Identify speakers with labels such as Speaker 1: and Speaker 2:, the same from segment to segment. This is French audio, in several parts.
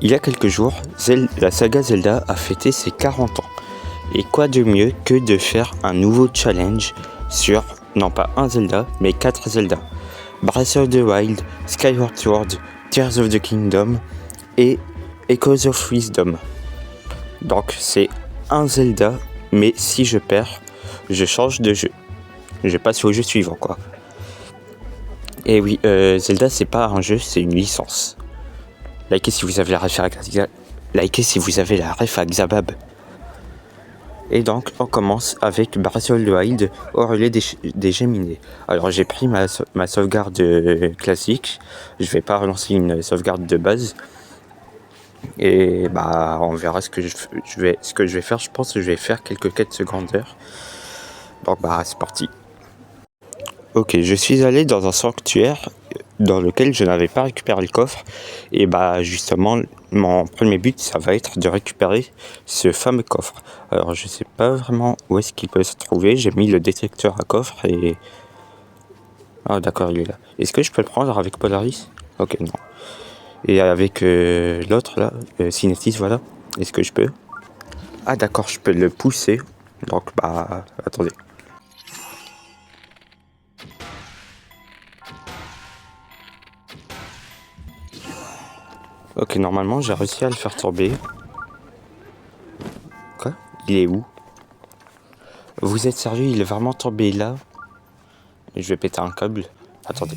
Speaker 1: Il y a quelques jours, la saga Zelda a fêté ses 40 ans. Et quoi de mieux que de faire un nouveau challenge sur, non pas un Zelda, mais 4 Zelda. Breath of the Wild, Skyward Sword, Tears of the Kingdom et Echoes of Wisdom. Donc c'est un Zelda, mais si je perds, je change de jeu. Je passe au jeu suivant quoi. Et oui, Zelda c'est pas un jeu, c'est une licence. Likez si vous avez la ref à Xabab. Et donc on commence avec Breath of the Wild au relais des Géminées. Alors j'ai pris ma sauvegarde classique, je vais pas relancer une sauvegarde de base. Et bah on verra ce que je vais faire. Je pense que je vais faire quelques quêtes secondaires. Donc bah c'est parti. Ok, je suis allé dans un sanctuaire dans lequel je n'avais pas récupéré le coffre. Et bah justement, mon premier but, ça va être de récupérer ce fameux coffre. Alors je sais pas vraiment où est-ce qu'il peut se trouver. J'ai mis le détecteur à coffre et... Ah d'accord, il est là. Est-ce que je peux le prendre avec Polaris? Ok, non. Et avec l'autre là, Cinétis, voilà. Est-ce que je peux? Ah d'accord, je peux le pousser. Donc bah, attendez. Ok, normalement j'ai réussi à le faire tomber. Quoi? Il est où? Vous êtes sérieux? Il est vraiment tombé là? Je vais péter un câble. Attendez.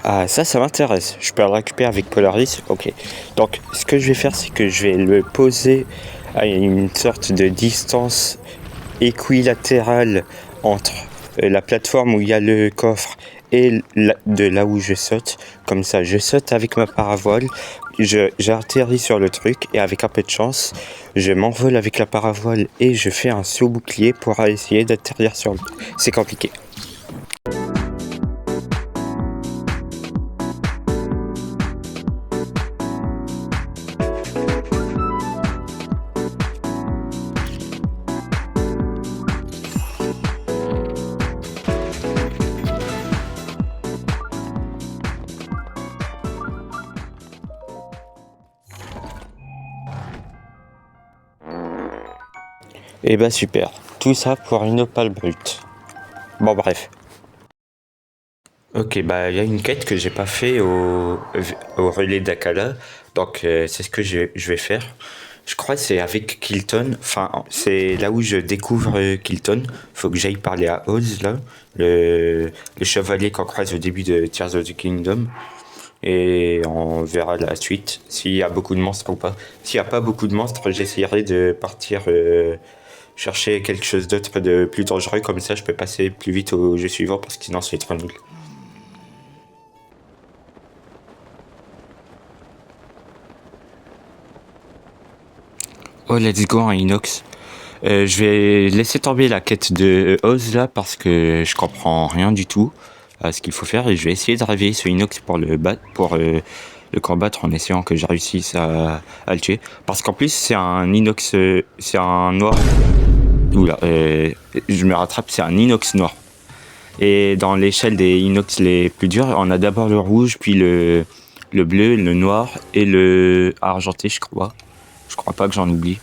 Speaker 1: Ah, ça m'intéresse. Je peux le récupérer avec Polaris. Ok. Donc, ce que je vais faire, c'est que je vais le poser à une sorte de distance équilatérale entre la plateforme où il y a le coffre et de là où je saute. Comme ça, je saute avec ma paravoile, j'atterris sur le truc et avec un peu de chance, je m'envole avec la paravoile et je fais un saut bouclier pour essayer d'atterrir sur le... C'est compliqué. Et bah super, tout ça pour une opale brute. Bon bref. Ok, bah il y a une quête que j'ai pas fait au relais d'Akala, donc c'est ce que je vais faire. Je crois que c'est avec Kilton, enfin c'est là où je découvre Kilton. Faut que j'aille parler à Oz là, le chevalier qu'on croise au début de Tears of the Kingdom. Et on verra la suite, s'il y a beaucoup de monstres ou pas. S'il n'y a pas beaucoup de monstres, j'essaierai de partir chercher quelque chose d'autre de plus dangereux, comme ça je peux passer plus vite au jeu suivant parce que sinon c'est trop nul. Oh let's go en inox. Je vais laisser tomber la quête de Oz là parce que je comprends rien du tout à ce qu'il faut faire et je vais essayer de réveiller ce inox pour le combattre en essayant que je réussisse à le tuer. Parce qu'en plus c'est un inox, c'est un noir. Oula, je me rattrape, c'est un inox noir. Et dans l'échelle des inox les plus durs, on a d'abord le rouge, puis le bleu, le noir et le argenté, je crois. Je crois pas que j'en oublie.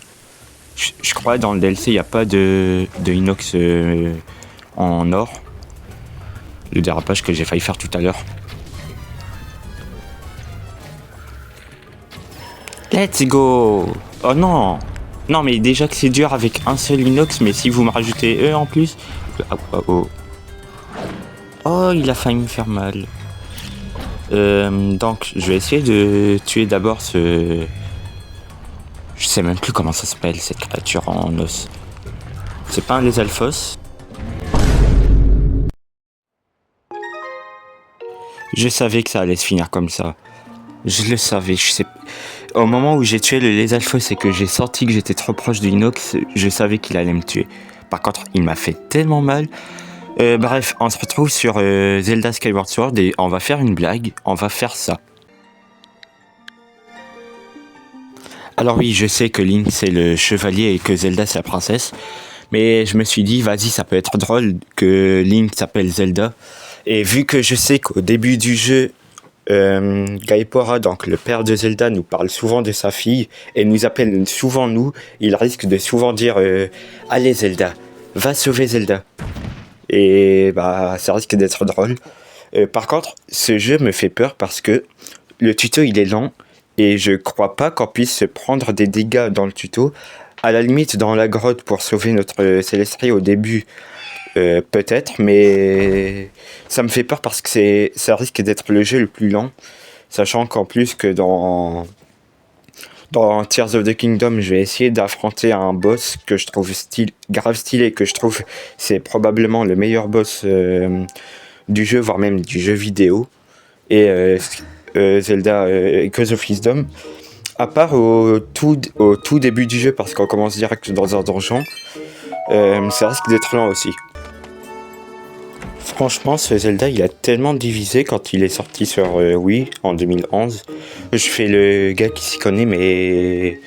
Speaker 1: Je crois dans le DLC, il n'y a pas de inox en or. Le dérapage que j'ai failli faire tout à l'heure. Let's go! Oh non! Non mais déjà que c'est dur avec un seul inox, mais si vous me rajoutez eux en plus... Oh, il a failli me faire mal. Donc je vais essayer de tuer d'abord ce... Je sais même plus comment ça s'appelle cette créature en os. C'est pas un lézalfos. Je savais que ça allait se finir comme ça. Je le savais, je sais... Au moment où j'ai tué le lézalfos et que j'ai senti que j'étais trop proche de l'inox, je savais qu'il allait me tuer. Par contre, il m'a fait tellement mal. Bref, on se retrouve sur Zelda Skyward Sword et on va faire une blague, on va faire ça. Alors oui, je sais que Link c'est le chevalier et que Zelda c'est la princesse, mais je me suis dit, vas-y, ça peut être drôle que Link s'appelle Zelda Et vu que je sais qu'au début du jeu, Gaipora, donc le père de Zelda, nous parle souvent de sa fille et nous appelle souvent nous, il risque de souvent dire allez Zelda, va sauver Zelda. Et bah ça risque d'être drôle. Par contre, ce jeu me fait peur parce que le tuto il est lent et je crois pas qu'on puisse se prendre des dégâts dans le tuto. À la limite, dans la grotte pour sauver notre Célestrie au début, peut-être, mais ça me fait peur parce que ça risque d'être le jeu le plus lent, sachant qu'en plus que dans Tears of the Kingdom, je vais essayer d'affronter un boss que je trouve grave stylé, que je trouve c'est probablement le meilleur boss du jeu, voire même du jeu vidéo, et Zelda Echoes of Wisdom. À part au tout début du jeu, parce qu'on commence direct dans un donjon, ça risque d'être lent aussi. Franchement, ce Zelda, il a tellement divisé quand il est sorti sur Wii en 2011. Je fais le gars qui s'y connaît, mais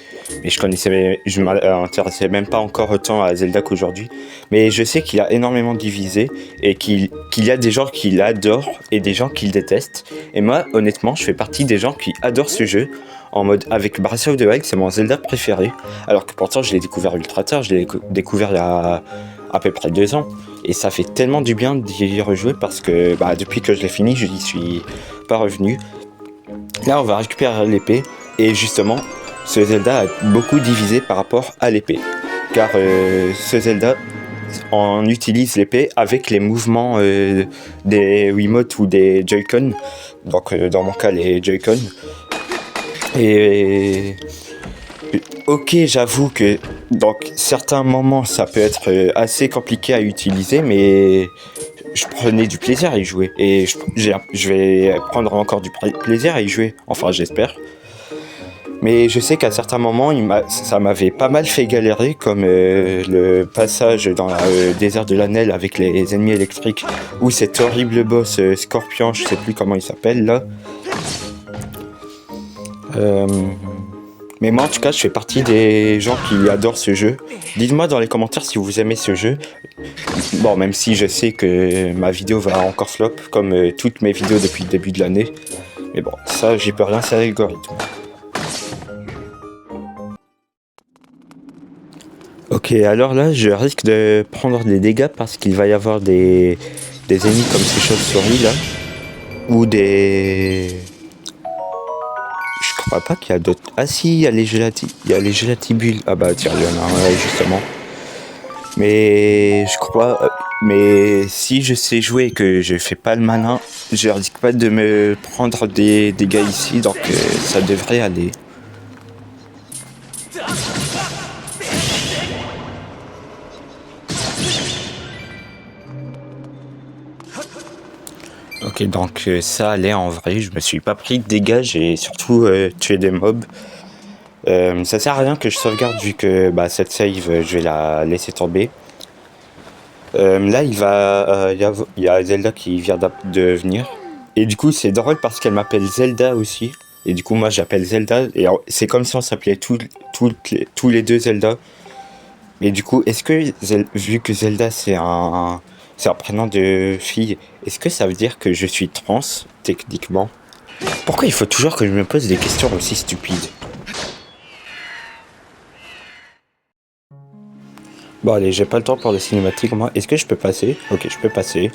Speaker 1: je m'intéressais même pas encore autant à Zelda qu'aujourd'hui. Mais je sais qu'il a énormément divisé et qu'il y a des gens qui l'adorent et des gens qui le détestent. Et moi, honnêtement, je fais partie des gens qui adorent ce jeu. En mode, avec Breath of the Wild, c'est mon Zelda préféré. Alors que pourtant, je l'ai découvert ultra tard, je l'ai découvert il y a à peu près 2 ans. Et ça fait tellement du bien d'y rejouer parce que depuis que je l'ai fini, je n'y suis pas revenu. Là, on va récupérer l'épée. Et justement, ce Zelda a beaucoup divisé par rapport à l'épée. Car ce Zelda, on utilise l'épée avec les mouvements des Wiimote ou des Joy-Con. Donc, dans mon cas, les Joy-Con. Et ok, j'avoue que dans certains moments ça peut être assez compliqué à utiliser, mais je prenais du plaisir à y jouer et je vais prendre encore du plaisir à y jouer, enfin j'espère. Mais je sais qu'à certains moments ça m'avait pas mal fait galérer, comme le passage dans le désert de l'Anel avec les ennemis électriques, ou cet horrible boss Scorpion, je sais plus comment il s'appelle là. Mais moi en tout cas je fais partie des gens qui adorent ce jeu. Dites-moi dans les commentaires si vous aimez ce jeu. Bon, même si je sais que ma vidéo va encore flop comme toutes mes vidéos depuis le début de l'année. Mais bon, ça j'y peux rien, c'est l'algorithme. Ok, alors là je risque de prendre des dégâts parce qu'il va y avoir des ennemis comme ces chauves-souris là. Ou des... Je crois pas qu'il y a d'autres... Ah si, il y a les gélatibules. Ah bah tiens, il y en a un là justement. Mais je crois... Mais si je sais jouer et que je fais pas le malin, je risque pas de me prendre des dégâts ici, donc ça devrait aller. Ok, donc ça allait en vrai, je me suis pas pris de dégâts, j'ai surtout tué des mobs. Ça sert à rien que je sauvegarde vu que cette save je vais la laisser tomber. Là il y a Zelda qui vient de venir. Et du coup c'est drôle parce qu'elle m'appelle Zelda aussi. Et du coup moi j'appelle Zelda. Et c'est comme si on s'appelait tous les deux Zelda. Et du coup est-ce que vu que Zelda c'est un prénom de fille, est-ce que ça veut dire que je suis trans techniquement? Pourquoi il faut toujours que je me pose des questions aussi stupides? Bon allez, j'ai pas le temps pour les cinématiques moi. Est-ce que je peux passer? Ok, je peux passer.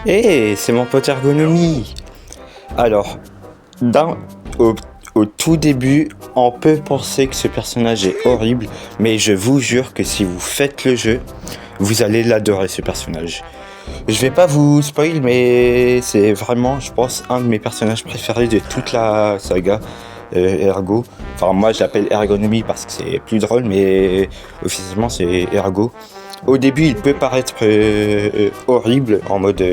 Speaker 1: C'est mon pote Ergonomie. Alors, au tout début, on peut penser que ce personnage est horrible, mais je vous jure que si vous faites le jeu, vous allez l'adorer ce personnage. Je vais pas vous spoil, mais c'est vraiment, je pense, un de mes personnages préférés de toute la saga Ergo. Enfin, moi je l'appelle Ergonomie parce que c'est plus drôle, mais officiellement c'est Ergo. Au début, il peut paraître horrible, en mode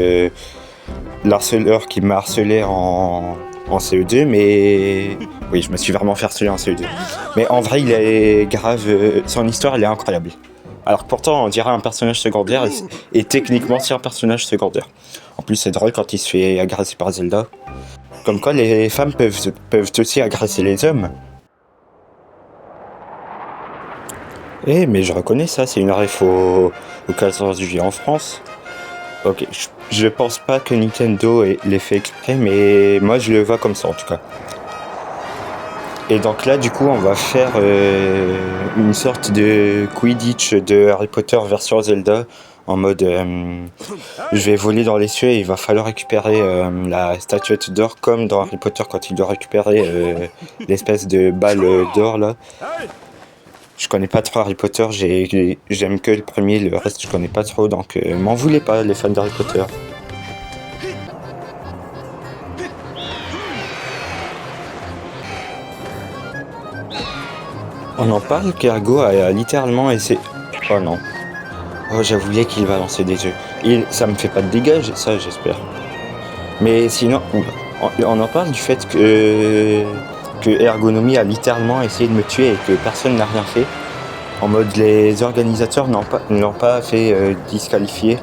Speaker 1: l'harceleur qui m'a harcelé en CE2, mais oui, je me suis vraiment fait harceler en CE2. Mais en vrai, il est grave, son histoire, elle est incroyable. Alors pourtant, on dirait un personnage secondaire, et techniquement, c'est un personnage secondaire. En plus, c'est drôle quand il se fait agresser par Zelda. Comme quoi, les femmes peuvent aussi agresser les hommes. Mais je reconnais ça, c'est une ref au 14 juillet en France. Ok, je pense pas que Nintendo l'ait fait exprès, mais moi je le vois comme ça en tout cas. Et donc là, du coup, on va faire une sorte de Quidditch de Harry Potter version Zelda, en mode je vais voler dans les cieux et il va falloir récupérer la statuette d'or, comme dans Harry Potter quand il doit récupérer l'espèce de balle d'or là. Je connais pas trop Harry Potter, j'aime que le premier, le reste je connais pas trop, donc m'en voulez pas les fans d'Harry Potter. On en parle qu'Ergo a littéralement essayé... Oh non. Oh, j'avouais qu'il va lancer des œufs. Ça me fait pas de dégâts, ça j'espère. Mais sinon, on en parle du fait que Ergonomie a littéralement essayé de me tuer et que personne n'a rien fait. En mode, les organisateurs ne l'ont pas fait disqualifier.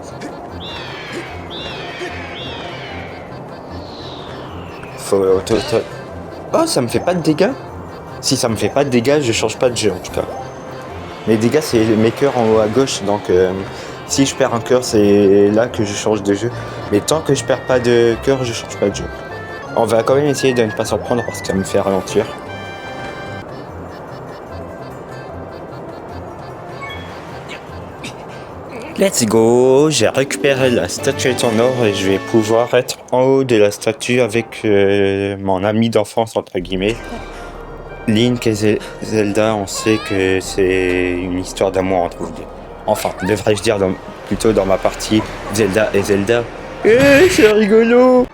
Speaker 1: Oh, ça me fait pas de dégâts. Si ça me fait pas de dégâts, je change pas de jeu en tout cas. Les dégâts, c'est mes cœurs en haut à gauche, donc si je perds un cœur, c'est là que je change de jeu. Mais tant que je perds pas de cœur, je change pas de jeu. On va quand même essayer de ne pas s'en prendre parce que ça me fait ralentir. Let's go! J'ai récupéré la statuette en or et je vais pouvoir être en haut de la statue avec mon ami d'enfance, entre guillemets. Link et Zelda, on sait que c'est une histoire d'amour entre vous deux. Enfin, devrais-je dire plutôt dans ma partie Zelda et Zelda. C'est rigolo!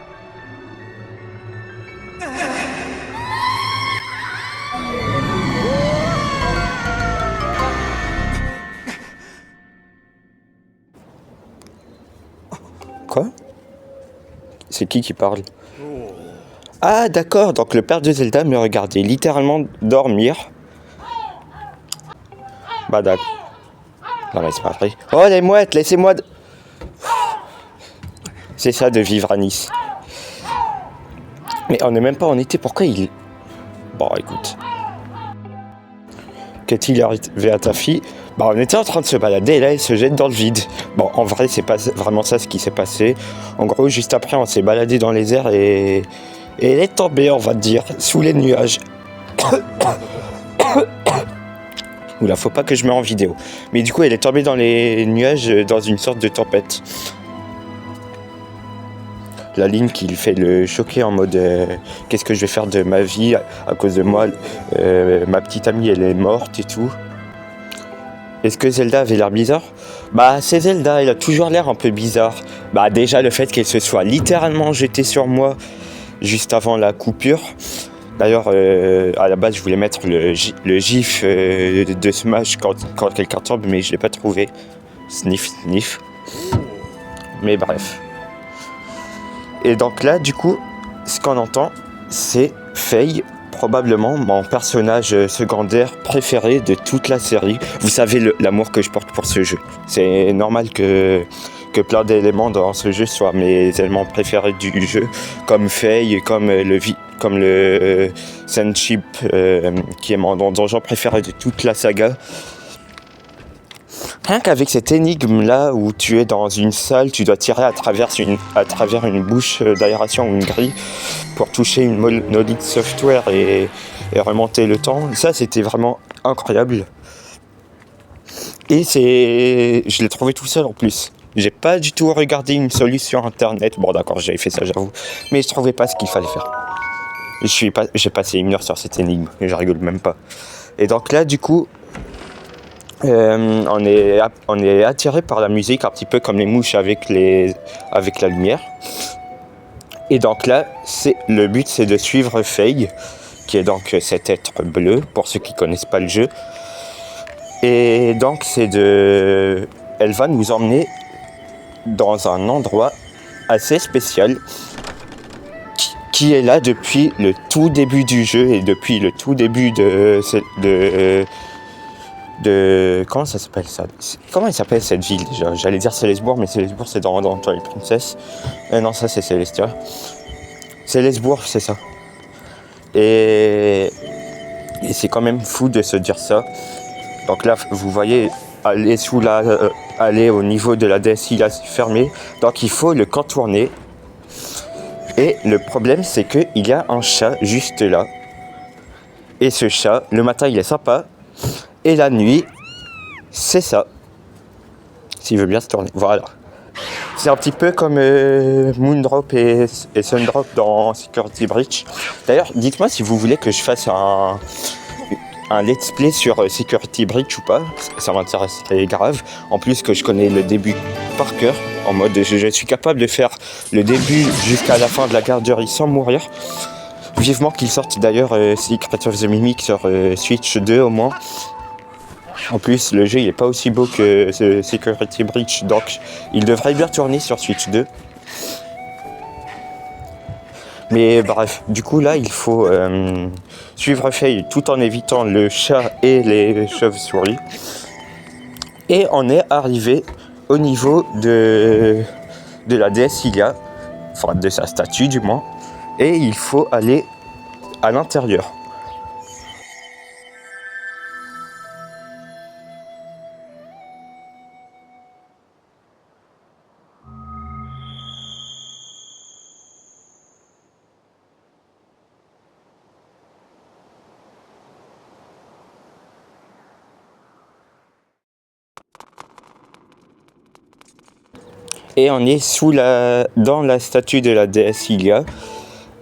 Speaker 1: Quoi? C'est qui parle? Ah d'accord, donc le père de Zelda me regardait littéralement dormir. Bah d'accord. Non mais c'est pas vrai. Oh les mouettes, laissez-moi... C'est ça de vivre à Nice. Mais on n'est même pas en été, pourquoi il... Bon écoute. Qu'est-il arrivé à ta fille? Bah on était en train de se balader et là elle se jette dans le vide. Bon en vrai c'est pas vraiment ça ce qui s'est passé. En gros juste après on s'est baladé dans les airs et elle est tombée on va dire sous les nuages. Oula faut pas que je mette en vidéo. Mais du coup elle est tombée dans les nuages dans une sorte de tempête. La ligne qui fait le choquer en mode qu'est-ce que je vais faire de ma vie à cause de moi, ma petite amie elle est morte et tout. Est-ce que Zelda avait l'air bizarre? Bah c'est Zelda, elle a toujours l'air un peu bizarre. Bah déjà le fait qu'elle se soit littéralement jetée sur moi juste avant la coupure. D'ailleurs à la base je voulais mettre le gif de Smash quand quelqu'un tombe mais je l'ai pas trouvé. Sniff sniff. Mais bref. Et donc là, du coup, ce qu'on entend, c'est Faye, probablement mon personnage secondaire préféré de toute la série. Vous savez l'amour que je porte pour ce jeu. C'est normal que plein d'éléments dans ce jeu soient mes éléments préférés du jeu, comme Faye, comme le Senchip, qui est mon donjon préféré de toute la saga. Rien qu'avec cette énigme-là où tu es dans une salle, tu dois tirer à travers une bouche d'aération ou une grille pour toucher une monolithe software et remonter le temps. Ça, c'était vraiment incroyable. Et je l'ai trouvé tout seul en plus. J'ai pas du tout regardé une solution internet. Bon, d'accord, j'avais fait ça, j'avoue. Mais je trouvais pas ce qu'il fallait faire. J'ai passé 1 heure sur cette énigme et je rigole même pas. Et donc là, du coup... on est attiré par la musique, un petit peu comme les mouches avec la lumière. Et donc là, le but c'est de suivre Faye, qui est donc cet être bleu, pour ceux qui connaissent pas le jeu. Et donc elle va nous emmener dans un endroit assez spécial, qui est là depuis le tout début du jeu et depuis le tout début comment ça s'appelle ça? Comment il s'appelle cette ville déjà? J'allais dire Célesbourg, mais Célesbourg c'est dans Twilight Princess. Non, ça c'est Célestia. Célesbourg, c'est ça. Et c'est quand même fou de se dire ça. Donc là, vous voyez, aller au niveau de la DSI, là, c'est fermé. Donc il faut le contourner. Et le problème, c'est qu'il y a un chat juste là. Et ce chat, le matin, il est sympa. Et la nuit, c'est ça. S'il veut bien se tourner. Voilà. C'est un petit peu comme Moondrop et Sundrop dans Security Breach. D'ailleurs, dites-moi si vous voulez que je fasse un let's play sur Security Breach ou pas. Ça m'intéresserait grave. En plus que je connais le début par cœur. En mode, je suis capable de faire le début jusqu'à la fin de la garderie sans mourir. Vivement qu'il sorte d'ailleurs Secret of the Mimic sur Switch 2 au moins. En plus, le jeu il est pas aussi beau que Security Breach, donc il devrait bien tourner sur Switch 2. Mais bref, du coup là, il faut suivre Faye tout en évitant le chat et les chauves-souris. Et on est arrivé au niveau de la déesse Ilia, enfin de sa statue du moins, et il faut aller à l'intérieur. Et on est dans la statue de la déesse Ilia.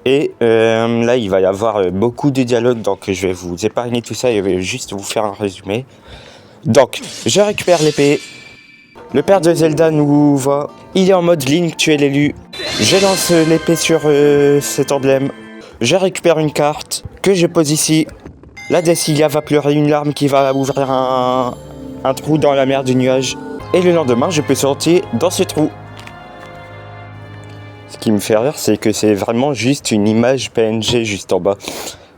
Speaker 1: Et là, il va y avoir beaucoup de dialogues, donc je vais vous épargner tout ça et je vais juste vous faire un résumé. Donc, je récupère l'épée. Le père de Zelda nous voit. Il est en mode Link, tu es l'élu. Je lance l'épée sur cet emblème. Je récupère une carte que je pose ici. La déesse Ilia va pleurer une larme qui va ouvrir un trou dans la mer du nuage. Et le lendemain, je peux sortir dans ce trou. Ce qui me fait rire, c'est que c'est vraiment juste une image PNG juste en bas.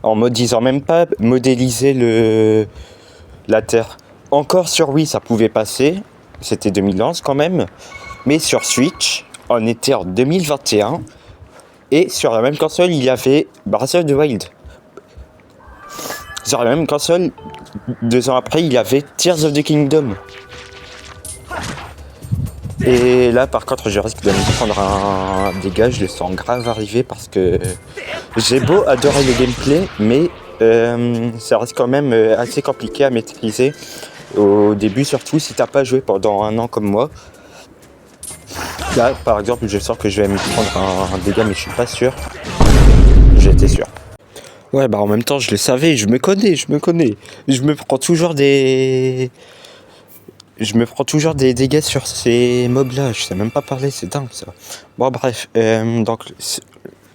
Speaker 1: En mode, ils ont même pas modélisé la Terre. Encore sur Wii, ça pouvait passer. C'était 2011 quand même. Mais sur Switch, on était en 2021. Et sur la même console, il y avait Breath of the Wild. Sur la même console, 2 ans après, il y avait Tears of the Kingdom. Et là, par contre, je risque de me prendre un dégât, je le sens grave arriver parce que j'ai beau adorer le gameplay, mais ça reste quand même assez compliqué à maîtriser au début, surtout si t'as pas joué pendant 1 an comme moi. Là, par exemple, je sens que je vais me prendre un dégât, mais je suis pas sûr. J'étais sûr. Ouais, bah en même temps, je le savais, je me connais. Je me prends toujours des dégâts sur ces mobs-là, je sais même pas parler, c'est dingue ça. Bon bref, donc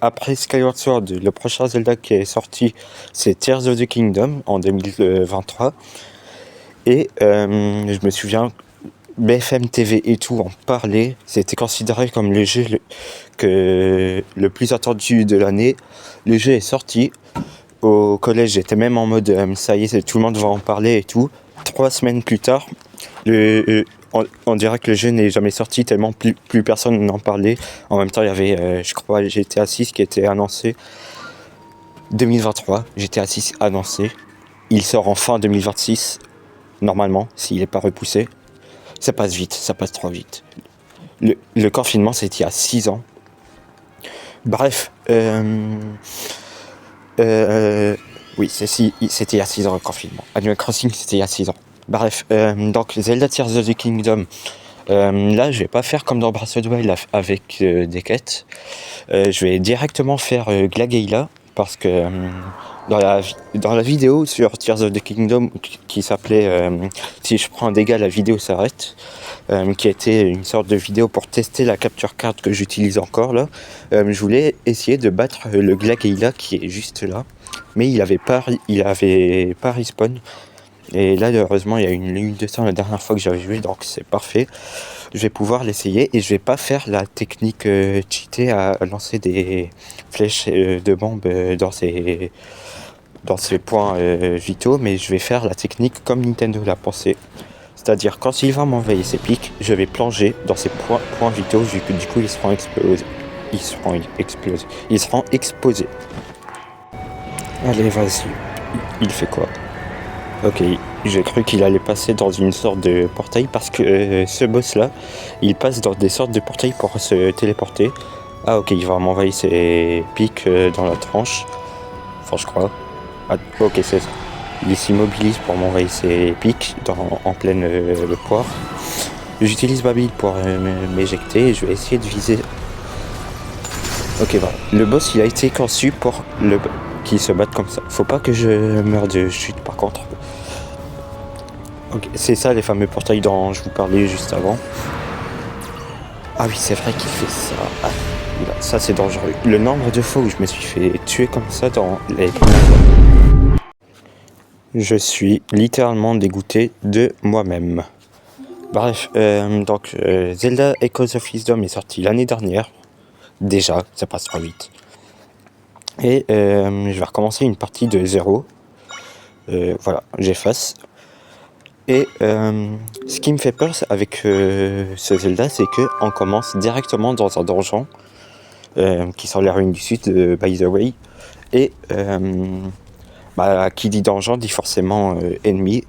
Speaker 1: après Skyward Sword, le prochain Zelda qui est sorti, c'est Tears of the Kingdom en 2023. Et je me souviens, BFM TV et tout en parlait, c'était considéré comme le jeu le plus attendu de l'année. Le jeu est sorti, au collège j'étais même en mode ça y est, tout le monde va en parler et tout. 3 semaines plus tard, on dirait que le jeu n'est jamais sorti tellement plus personne n'en parlait. En même temps, il y avait, je crois, GTA 6 qui était annoncé 2023. GTA 6 annoncé. Il sort en fin 2026, normalement, s'il n'est pas repoussé. Ça passe vite, ça passe trop vite. Le confinement, c'était il y a 6 ans. Bref, oui, c'était il y a 6 ans le confinement. Animal Crossing, c'était il y a 6 ans. Bref, donc Zelda Tears of the Kingdom, là je vais pas faire comme dans Breath of the Wild avec des quêtes. Je vais directement faire Glagheila parce que dans la vidéo sur Tears of the Kingdom qui s'appelait si je prends un dégât la vidéo s'arrête, qui était une sorte de vidéo pour tester la capture card que j'utilise encore là, je voulais essayer de battre le Glagheila qui est juste là, mais il avait pas respawn. Et là, heureusement, il y a une ligne de sang la dernière fois que j'avais joué, donc c'est parfait. Je vais pouvoir l'essayer et je vais pas faire la technique cheatée à lancer des flèches de bombe dans ces points vitaux, mais je vais faire la technique comme Nintendo l'a pensé. C'est-à-dire, quand il va m'envoyer ses pics, je vais plonger dans ces points vitaux, vu que du coup, ils seront exposés. Allez, vas-y. Il fait quoi? Ok, J'ai cru qu'il allait passer dans une sorte de portail parce que ce boss là, il passe dans des sortes de portails pour se téléporter. Ah ok, il va m'envoyer ses pics dans la tranche. Enfin je crois. Ah, ok c'est ça. Il s'immobilise pour m'envoyer ses pics en pleine poire. J'utilise ma bille pour m'éjecter et je vais essayer de viser. Ok voilà. Le boss il a été conçu pour qu'il se batte comme ça. Faut pas que je meure de chute par contre. Okay, c'est ça les fameux portails dont je vous parlais juste avant. Ah oui, c'est vrai qu'il fait ça. Ah, ça c'est dangereux. Le nombre de fois où je me suis fait tuer comme ça dans les... Je suis littéralement dégoûté de moi-même. Bref, donc Zelda Echoes of Wisdom est sorti l'année dernière. Déjà, ça passe trop vite. Et je vais recommencer une partie de zéro. Voilà, j'efface. Et ce qui me fait peur avec ce Zelda, c'est qu'on commence directement dans un donjon qui sort les ruines du sud, by the way. Et qui dit donjon dit forcément ennemi.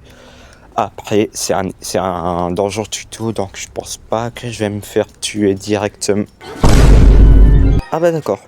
Speaker 1: Après, c'est un donjon tuto, donc je pense pas que je vais me faire tuer directement. Ah bah d'accord.